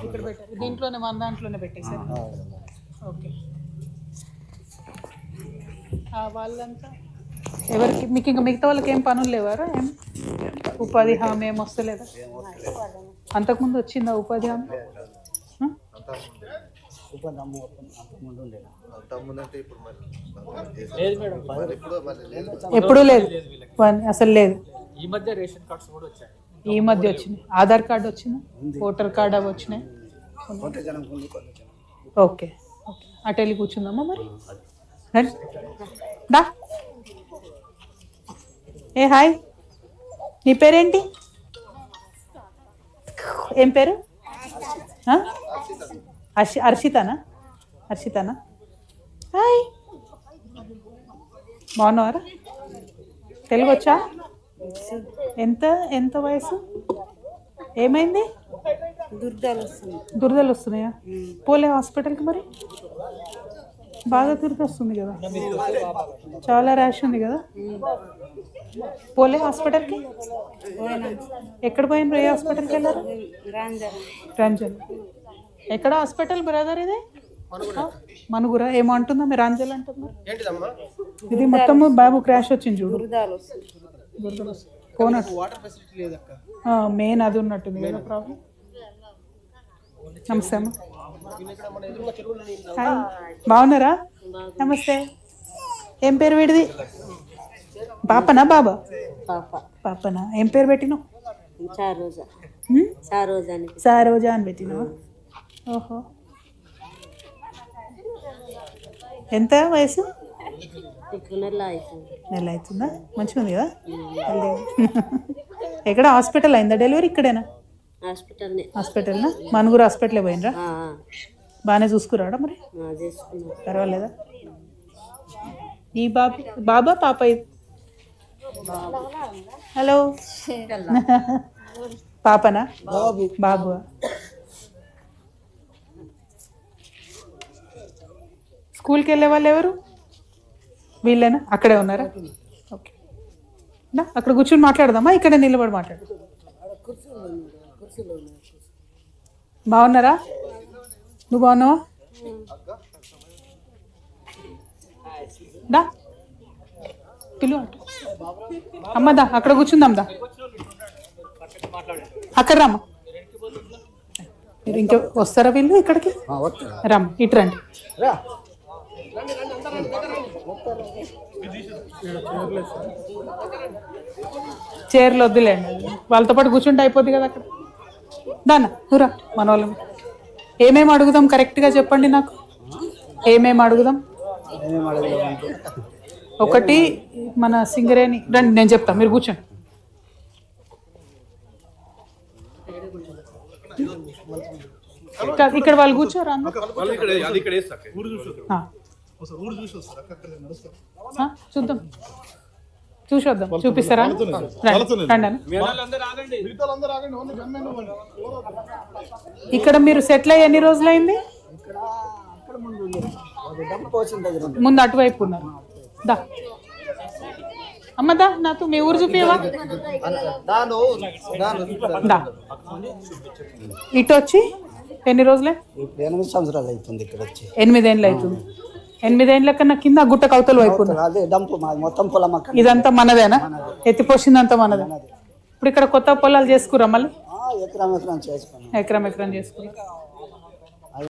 ఇక్కడ పెట్టారు దీంట్లోనే మన దాంట్లోనే పెట్టేశారు. ఓకే. వాళ్ళంతా ఎవరికి మీకు ఇంకా మిగతా వాళ్ళకి ఏం పనులు లేవారా? ఏం ఉపాధి హామీ ఏం వస్తలేదా? అంతకుముందు వచ్చిందా ఉపాధి హామీ? ఎప్పుడు లేదు, అసలు లేదు. ఈ మధ్య రేషన్ కార్డ్స్ కూడా వచ్చాయి. ఈ మధ్య వచ్చినాయి. ఆధార్ కార్డు వచ్చింది, ఓటర్ కార్డు అవి వచ్చినాయి. ఓకే ఓకే, అటు వెళ్ళి కూర్చుందామా మరి? దా. ఏ హాయ్, నీ పేరేంటి? ఏం పేరు? హర్షితానా? హర్షితానా? హాయ్, బాగున్నావారా? తెలుగు వచ్చా? ఎంత ఎంత వయసు? ఏమైంది? దురదలు వస్తున్నాయా? పోలే హాస్పిటల్కి మరి? బాగా దురద వస్తుంది కదా, చాలా ర్యాష్ ఉంది కదా. పోలే హాస్పిటల్కి? ఎక్కడ పోయిన? ఏ హాస్పిటల్కి వెళ్ళారు? రాంజల్. ఎక్కడ హాస్పిటల్ బ్రదర్ ఇది? మనుగురా. ఏమో అంటుందా మీరు? రాంజల్ అంటున్నారు. ఇది మొత్తము బాబు క్రాష్ వచ్చింది చూడు. మెయిన్ అది ఉన్నట్టుంది కదా ప్రాబ్లం. నమస్తే అమ్మ. హాయ్, బాగున్నారా? నమస్తే. ఏం పేరు వీడిది? పాపనా బాబా? పాపనా. ఏం పేరు పెట్టినావు? సారోజా అని పెట్టినావా? ఓహో. ఎంత వయసు? నెల అవుతుందా? మంచిగా ఉంది కదా. ఎక్కడ హాస్పిటల్ అయిందా డెలివరీ? ఇక్కడేనా? హాస్పిటల్నా? మనుగురు హాస్పిటల్ పోయినరా? బాగానే చూసుకురాడా మరి? పర్వాలేదా? ఈ బాబా పాప? హలో, పాపనా? బాబు. స్కూల్కి వెళ్ళే వాళ్ళు ఎవరు? వీళ్ళేనా? అక్కడే ఉన్నారా? ఓకే, అక్కడ కూర్చొని మాట్లాడదామా? ఇక్కడ నిలబడి మాట్లాడు. బాగున్నారా? నువ్వు బాగున్నావా? దా పిలువ. అమ్మదా అక్కడ కూర్చుందాం. దా అక్కడ రమ్మా. మీరు ఇంకా వస్తారా వీళ్ళు ఇక్కడికి? రమ్మ, ఇటు రండి. చైర్లు వద్దులేండి, వాళ్ళతో పాటు కూర్చుంటే అయిపోద్ది కదా అక్కడ. దాన్న నువ్వురా. మన వాళ్ళని ఏమేమి అడుగుదాం కరెక్ట్గా చెప్పండి నాకు. ఏమేమి అడుగుదాం? ఒకటి మన సింగరేణి. రండి నేను చెప్తా, మీరు కూర్చోండి. ఇక్కడ వాళ్ళు కూర్చోరా? చూద్దాం, చూసొద్దాం. చూపిస్తారా? ఇక్కడ మీరు సెటిల్ అయ్యి ఎన్ని రోజులు అయింది? ముందు అటువైపు ఉన్నారు. దా అమ్మదా, నాతో మీ ఊరు చూపివా? దా. ఇటు వచ్చి ఎన్ని రోజులే? 8 సంవత్సరాలు అవుతుంది ఇక్కడ వచ్చి. 8 ఏళ్ళు అవుతుంది. 8 ఏళ్ళ కన్నా కింద గుట్ట కవతలు వైపు ఇదంతా మనదేనా? ఎత్తిపోసిందంతా మనదే. ఇప్పుడు ఇక్కడ కొత్త పొలాలు చేసుకురా మళ్ళీ? ఎకరం చేసుకురా.